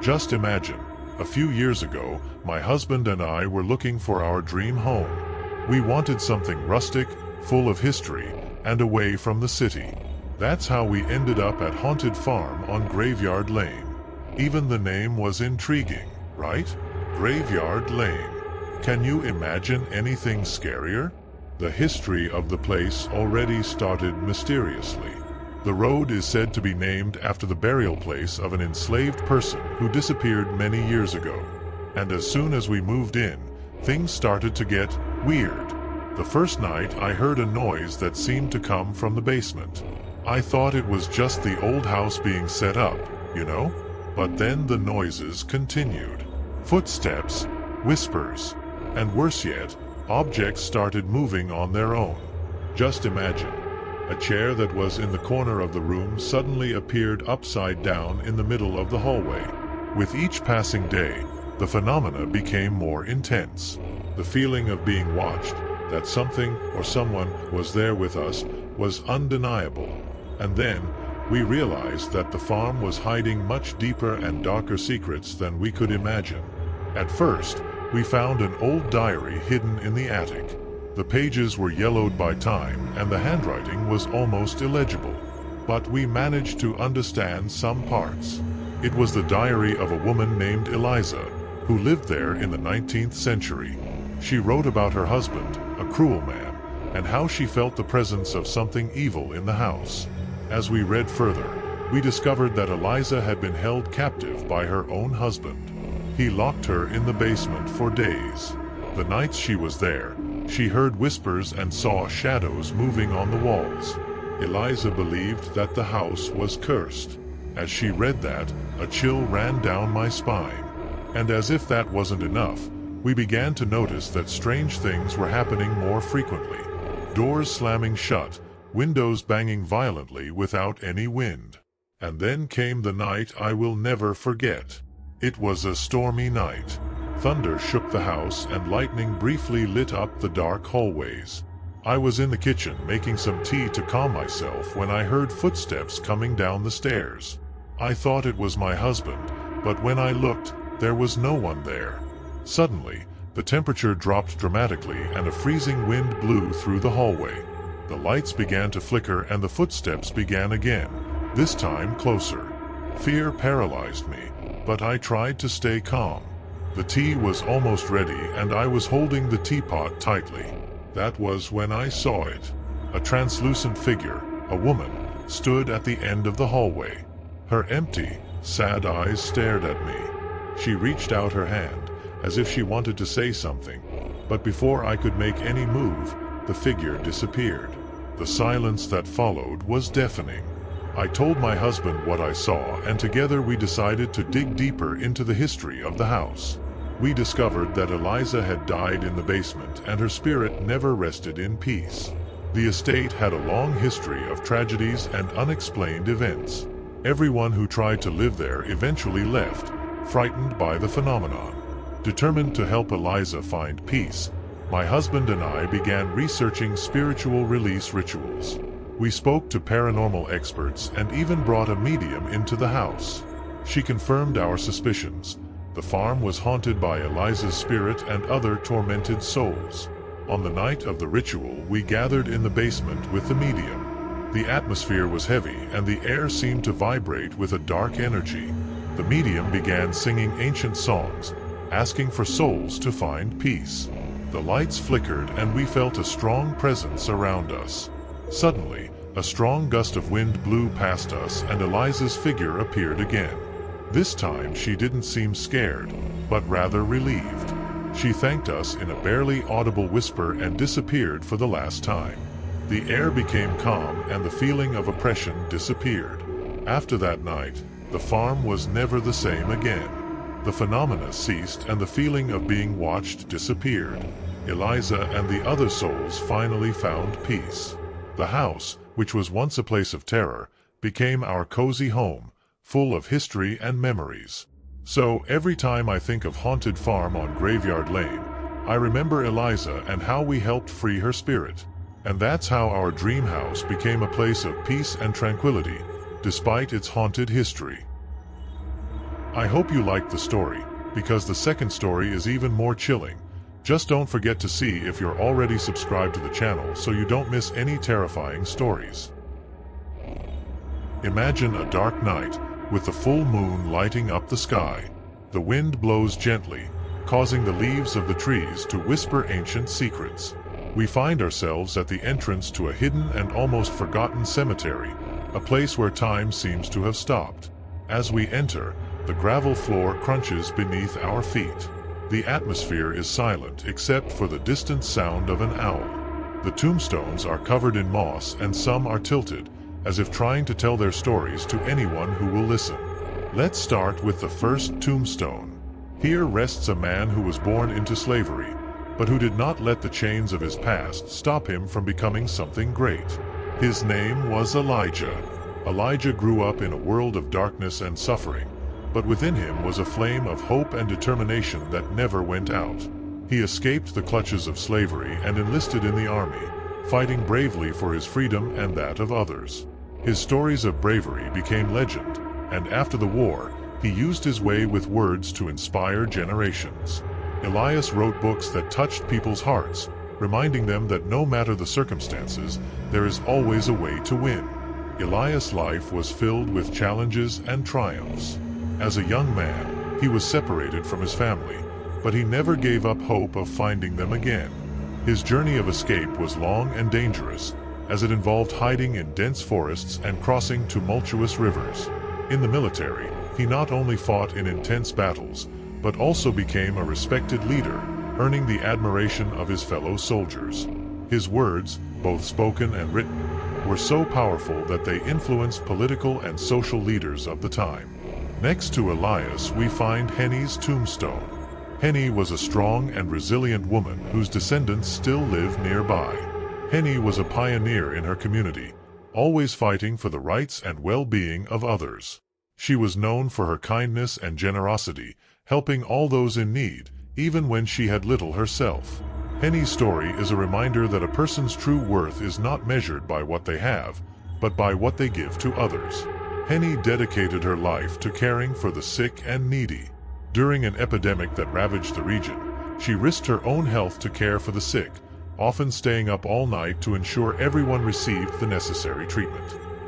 Just imagine, a few years ago, my husband and I were looking for our dream home. We wanted something rustic, full of history, and away from the city. That's how we ended up at Haunted Farm on Graveyard Lane. Even the name was intriguing, right? Graveyard Lane. Can you imagine anything scarier? The history of the place already started mysteriously. The road is said to be named after the burial place of an enslaved person who disappeared many years ago. And as soon as we moved in, things started to get weird. The first night I heard a noise that seemed to come from the basement. I thought it was just the old house being set up, you know? But then the noises continued. Footsteps, whispers, and worse yet, objects started moving on their own. Just imagine, a chair that was in the corner of the room suddenly appeared upside down in the middle of the hallway. With each passing day, the phenomena became more intense. The feeling of being watched, that something or someone was there with us, was undeniable. And then, we realized that the farm was hiding much deeper and darker secrets than we could imagine. At first, we found an old diary hidden in the attic. The pages were yellowed by time and the handwriting was almost illegible. But we managed to understand some parts. It was the diary of a woman named Eliza, who lived there in the 19th century. She wrote about her husband, a cruel man, and how she felt the presence of something evil in the house. As we read further, we discovered that Eliza had been held captive by her own husband. He locked her in the basement for days. The nights she was there, she heard whispers and saw shadows moving on the walls. Eliza believed that the house was cursed. As she read that, a chill ran down my spine. And as if that wasn't enough, we began to notice that strange things were happening more frequently. Doors slamming shut, windows banging violently without any wind. And then came the night I will never forget. It was a stormy night. Thunder shook the house and lightning briefly lit up the dark hallways. I was in the kitchen making some tea to calm myself when I heard footsteps coming down the stairs. I thought it was my husband, but when I looked, there was no one there. Suddenly, the temperature dropped dramatically and a freezing wind blew through the hallway. The lights began to flicker and the footsteps began again, this time closer. Fear paralyzed me, but I tried to stay calm. The tea was almost ready and I was holding the teapot tightly. That was when I saw it. A translucent figure, a woman, stood at the end of the hallway. Her empty, sad eyes stared at me. She reached out her hand, as if she wanted to say something, but before I could make any move, the figure disappeared. The silence that followed was deafening. I told my husband what I saw, and together we decided to dig deeper into the history of the house. We discovered that Eliza had died in the basement and her spirit never rested in peace. The estate had a long history of tragedies and unexplained events. Everyone who tried to live there eventually left, frightened by the phenomenon. Determined to help Eliza find peace, my husband and I began researching spiritual release rituals. We spoke to paranormal experts and even brought a medium into the house. She confirmed our suspicions. The farm was haunted by Eliza's spirit and other tormented souls. On the night of the ritual, we gathered in the basement with the medium. The atmosphere was heavy and the air seemed to vibrate with a dark energy. The medium began singing ancient songs, asking for souls to find peace. The lights flickered and we felt a strong presence around us. Suddenly, a strong gust of wind blew past us and Eliza's figure appeared again. This time she didn't seem scared, but rather relieved. She thanked us in a barely audible whisper and disappeared for the last time. The air became calm and the feeling of oppression disappeared. After that night, the farm was never the same again. The phenomena ceased and the feeling of being watched disappeared. Eliza and the other souls finally found peace. The house, which was once a place of terror, became our cozy home, full of history and memories. So every time I think of Haunted Farm on Graveyard Lane, I remember Eliza and how we helped free her spirit. And that's how our dream house became a place of peace and tranquility, despite its haunted history. I hope you liked the story, because the second story is even more chilling. Just don't forget to see if you're already subscribed to the channel so you don't miss any terrifying stories. Imagine a dark night, with the full moon lighting up the sky. The wind blows gently, causing the leaves of the trees to whisper ancient secrets. We find ourselves at the entrance to a hidden and almost forgotten cemetery, a place where time seems to have stopped. As we enter, the gravel floor crunches beneath our feet. The atmosphere is silent except for the distant sound of an owl. The tombstones are covered in moss and some are tilted, as if trying to tell their stories to anyone who will listen. Let's start with the first tombstone. Here rests a man who was born into slavery, but who did not let the chains of his past stop him from becoming something great. His name was Elijah. Elijah grew up in a world of darkness and suffering, but within him was a flame of hope and determination that never went out. He escaped the clutches of slavery and enlisted in the army, fighting bravely for his freedom and that of others. His stories of bravery became legend, and after the war, he used his way with words to inspire generations. Elias wrote books that touched people's hearts, reminding them that no matter the circumstances, there is always a way to win. Elias' life was filled with challenges and triumphs. As a young man, he was separated from his family, but he never gave up hope of finding them again. His journey of escape was long and dangerous, as it involved hiding in dense forests and crossing tumultuous rivers. In the military, he not only fought in intense battles, but also became a respected leader, earning the admiration of his fellow soldiers. His words, both spoken and written, were so powerful that they influenced political and social leaders of the time. Next to Elias, we find Henny's tombstone. Henny was a strong and resilient woman whose descendants still live nearby. Henny was a pioneer in her community, always fighting for the rights and well-being of others. She was known for her kindness and generosity, helping all those in need, even when she had little herself. Henny's story is a reminder that a person's true worth is not measured by what they have, but by what they give to others. Henny dedicated her life to caring for the sick and needy. During an epidemic that ravaged the region, she risked her own health to care for the sick, often staying up all night to ensure everyone received the necessary treatment.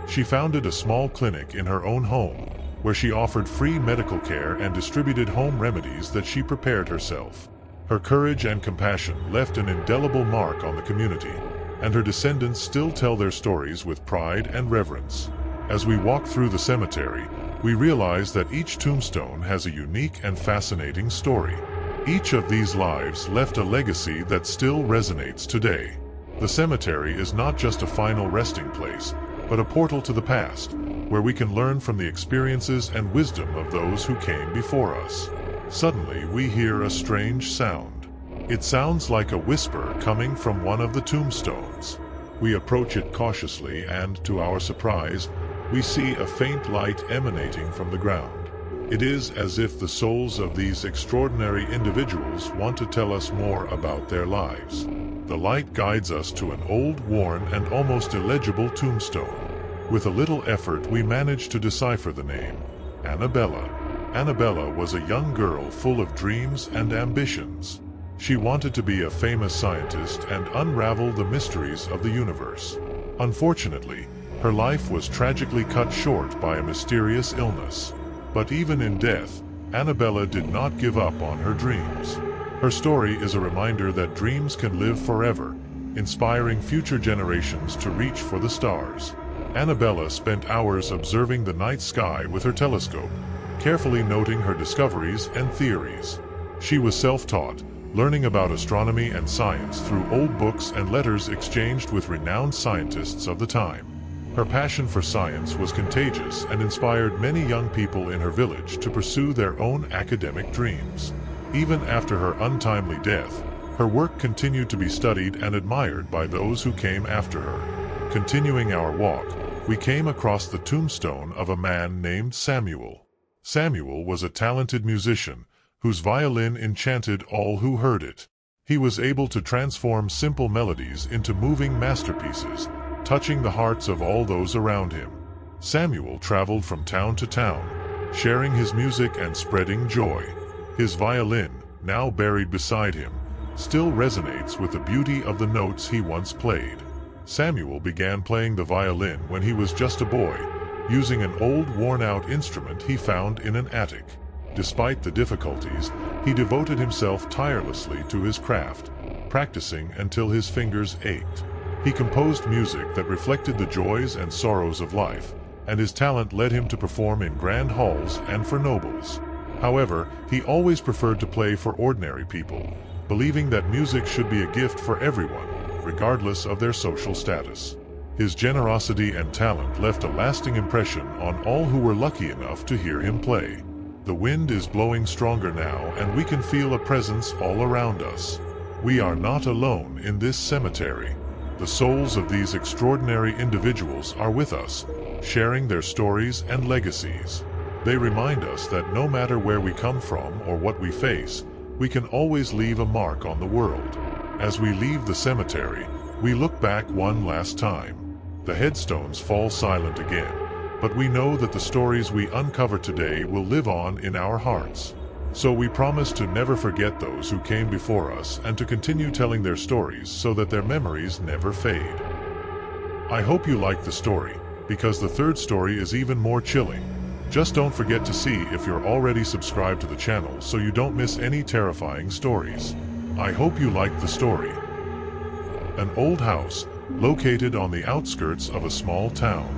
She founded a small clinic in her own home, where she offered free medical care and distributed home remedies that she prepared herself. Her courage and compassion left an indelible mark on the community, and her descendants still tell their stories with pride and reverence. As we walk through the cemetery, we realize that each tombstone has a unique and fascinating story. Each of these lives left a legacy that still resonates today. The cemetery is not just a final resting place, but a portal to the past, where we can learn from the experiences and wisdom of those who came before us. Suddenly, we hear a strange sound. It sounds like a whisper coming from one of the tombstones. We approach it cautiously and, to our surprise, we see a faint light emanating from the ground. It is as if the souls of these extraordinary individuals want to tell us more about their lives. The light guides us to an old, worn, and almost illegible tombstone. With a little effort, we manage to decipher the name: Annabella. Annabella was a young girl full of dreams and ambitions. She wanted to be a famous scientist and unravel the mysteries of the universe. Unfortunately, her life was tragically cut short by a mysterious illness. But even in death, Annabella did not give up on her dreams. Her story is a reminder that dreams can live forever, inspiring future generations to reach for the stars. Annabella spent hours observing the night sky with her telescope, carefully noting her discoveries and theories. She was self-taught, learning about astronomy and science through old books and letters exchanged with renowned scientists of the time. Her passion for science was contagious and inspired many young people in her village to pursue their own academic dreams. Even after her untimely death, her work continued to be studied and admired by those who came after her. Continuing our walk, we came across the tombstone of a man named Samuel. Samuel was a talented musician, whose violin enchanted all who heard it. He was able to transform simple melodies into moving masterpieces, touching the hearts of all those around him. Samuel traveled from town to town, sharing his music and spreading joy. His violin, now buried beside him, still resonates with the beauty of the notes he once played. Samuel began playing the violin when he was just a boy, using an old worn-out instrument he found in an attic. Despite the difficulties, he devoted himself tirelessly to his craft, practicing until his fingers ached. He composed music that reflected the joys and sorrows of life, and his talent led him to perform in grand halls and for nobles. However, he always preferred to play for ordinary people, believing that music should be a gift for everyone, regardless of their social status. His generosity and talent left a lasting impression on all who were lucky enough to hear him play. The wind is blowing stronger now, and we can feel a presence all around us. We are not alone in this cemetery. The souls of these extraordinary individuals are with us, sharing their stories and legacies. They remind us that no matter where we come from or what we face, we can always leave a mark on the world. As we leave the cemetery, we look back one last time. The headstones fall silent again, but we know that the stories we uncover today will live on in our hearts. So we promise to never forget those who came before us and to continue telling their stories so that their memories never fade. I hope you liked the story, because the third story is even more chilling. Just don't forget to see if you're already subscribed to the channel so you don't miss any terrifying stories. I hope you liked the story. An old house, located on the outskirts of a small town.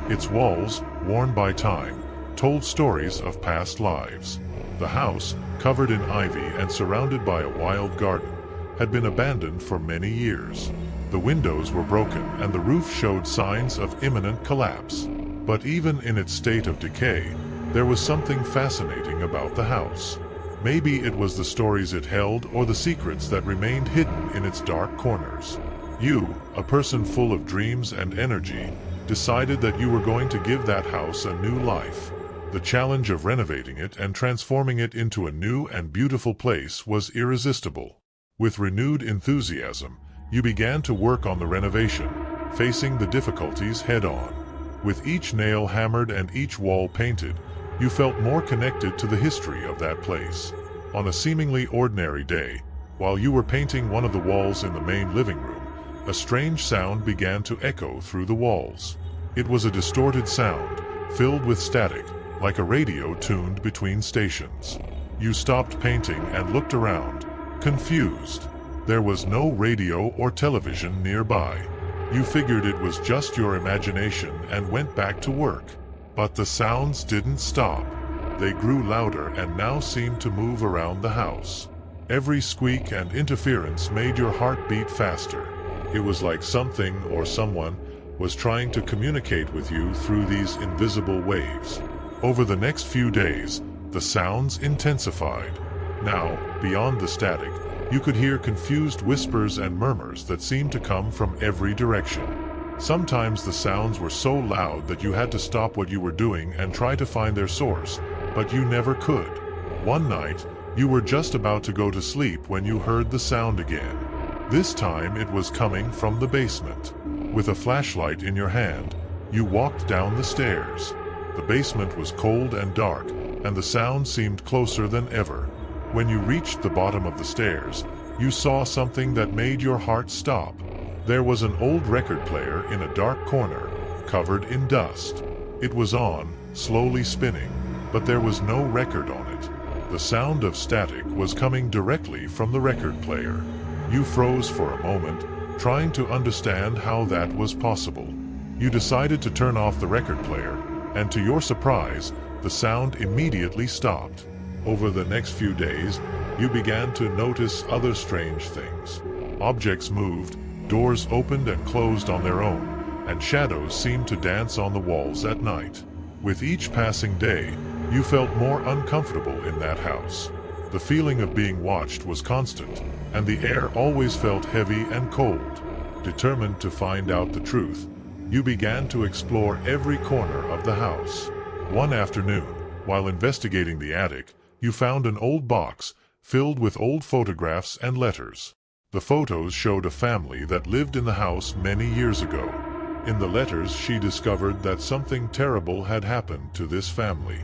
Its walls, worn by time, told stories of past lives. The house, covered in ivy and surrounded by a wild garden, had been abandoned for many years. The windows were broken and the roof showed signs of imminent collapse. But even in its state of decay, there was something fascinating about the house. Maybe it was the stories it held or the secrets that remained hidden in its dark corners. You, a person full of dreams and energy, decided that you were going to give that house a new life. The challenge of renovating it and transforming it into a new and beautiful place was irresistible. With renewed enthusiasm, you began to work on the renovation, facing the difficulties head-on. With each nail hammered and each wall painted, you felt more connected to the history of that place. On a seemingly ordinary day, while you were painting one of the walls in the main living room, a strange sound began to echo through the walls. It was a distorted sound, filled with static, like a radio tuned between stations. You stopped painting and looked around, confused. There was no radio or television nearby. You figured it was just your imagination and went back to work. But the sounds didn't stop. They grew louder and now seemed to move around the house. Every squeak and interference made your heart beat faster. It was like something or someone was trying to communicate with you through these invisible waves. Over the next few days, the sounds intensified. Now, beyond the static, you could hear confused whispers and murmurs that seemed to come from every direction. Sometimes the sounds were so loud that you had to stop what you were doing and try to find their source, but you never could. One night, you were just about to go to sleep when you heard the sound again. This time it was coming from the basement. With a flashlight in your hand, you walked down the stairs. The basement was cold and dark, and the sound seemed closer than ever. When you reached the bottom of the stairs, you saw something that made your heart stop. There was an old record player in a dark corner, covered in dust. It was on, slowly spinning, but there was no record on it. The sound of static was coming directly from the record player. You froze for a moment, trying to understand how that was possible. You decided to turn off the record player, and to your surprise, the sound immediately stopped. Over the next few days, you began to notice other strange things. Objects moved, doors opened and closed on their own, and shadows seemed to dance on the walls at night. With each passing day, you felt more uncomfortable in that house. The feeling of being watched was constant, and the air always felt heavy and cold. Determined to find out the truth, you began to explore every corner of the house. One afternoon, while investigating the attic, you found an old box filled with old photographs and letters. The photos showed a family that lived in the house many years ago. In the letters, she discovered that something terrible had happened to this family.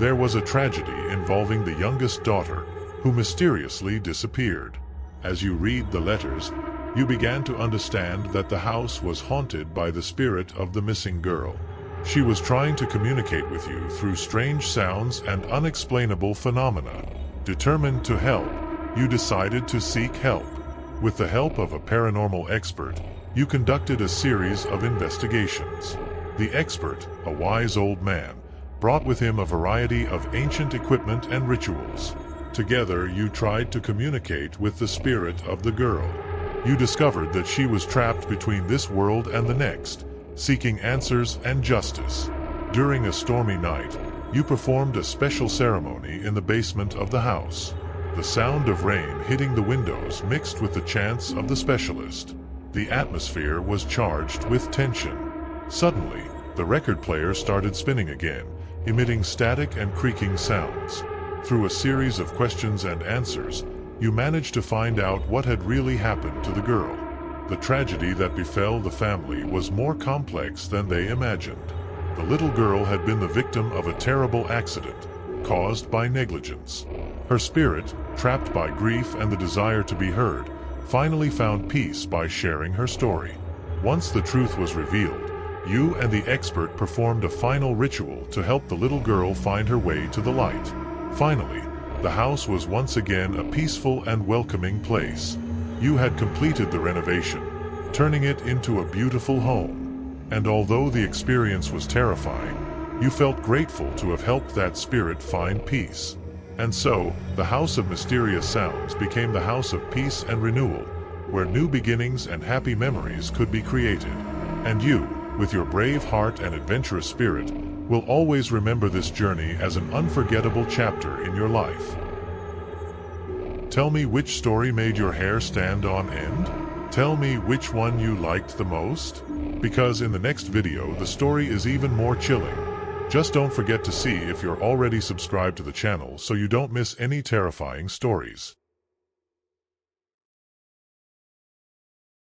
There was a tragedy involving the youngest daughter, who mysteriously disappeared. As you read the letters, you began to understand that the house was haunted by the spirit of the missing girl. She was trying to communicate with you through strange sounds and unexplainable phenomena. Determined to help, you decided to seek help. With the help of a paranormal expert, you conducted a series of investigations. The expert, a wise old man, brought with him a variety of ancient equipment and rituals. Together, you tried to communicate with the spirit of the girl. You discovered that she was trapped between this world and the next, seeking answers and justice. During a stormy night, you performed a special ceremony in the basement of the house. The sound of rain hitting the windows mixed with the chants of the specialist. The atmosphere was charged with tension. Suddenly, the record player started spinning again, emitting static and creaking sounds. Through a series of questions and answers, you managed to find out what had really happened to the girl. The tragedy that befell the family was more complex than they imagined. The little girl had been the victim of a terrible accident, caused by negligence. Her spirit, trapped by grief and the desire to be heard, finally found peace by sharing her story. Once the truth was revealed, you and the expert performed a final ritual to help the little girl find her way to the light. Finally, the house was once again a peaceful and welcoming place. You had completed the renovation, turning it into a beautiful home. And although the experience was terrifying, you felt grateful to have helped that spirit find peace. And so, the House of Mysterious Sounds became the house of peace and renewal, where new beginnings and happy memories could be created. And you, with your brave heart and adventurous spirit, will always remember this journey as an unforgettable chapter in your life. Tell me which story made your hair stand on end? Tell me which one you liked the most? Because in the next video the story is even more chilling. Just don't forget to see if you're already subscribed to the channel so you don't miss any terrifying stories.